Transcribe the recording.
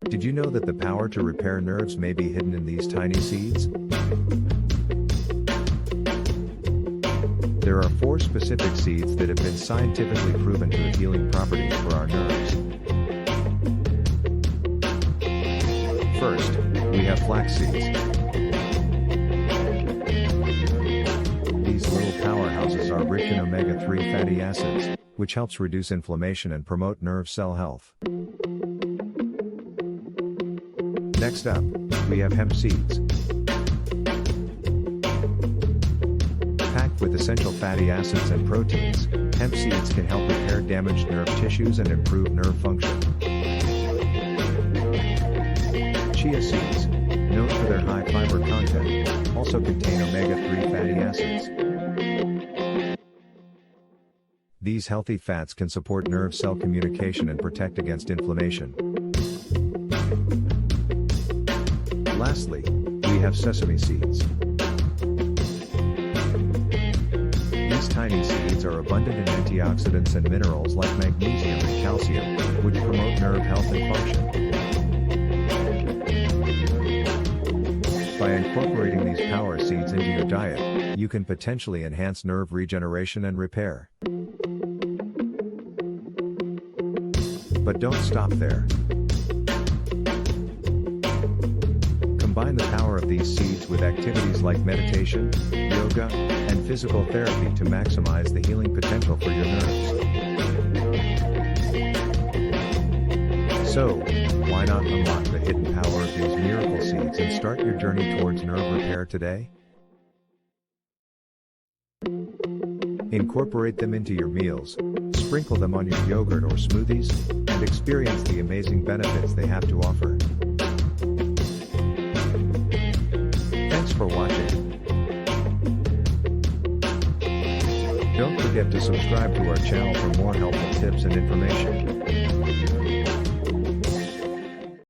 Did you know that the power to repair nerves may be hidden in these tiny seeds? There are 4 specific seeds that have been scientifically proven to have healing properties for our nerves. First, we have flax seeds. These little powerhouses are rich in omega-3 fatty acids, which helps reduce inflammation and promote nerve cell health. Next up, we have hemp seeds. Packed with essential fatty acids and proteins, hemp seeds can help repair damaged nerve tissues and improve nerve function. Chia seeds, known for their high fiber content, also contain omega-3 fatty acids. These healthy fats can support nerve cell communication and protect against inflammation. Lastly, we have sesame seeds. These tiny seeds are abundant in antioxidants and minerals like magnesium and calcium, which promote nerve health and function. By incorporating these power seeds into your diet, you can potentially enhance nerve regeneration and repair. But don't stop there. Combine the power of these seeds with activities like meditation, yoga, and physical therapy to maximize the healing potential for your nerves. So, why not unlock the hidden power of these miracle seeds and start your journey towards nerve repair today? Incorporate them into your meals, sprinkle them on your yogurt or smoothies, and experience the amazing benefits they have to offer. Thanks for watching. Don't forget to subscribe to our channel for more helpful tips and information.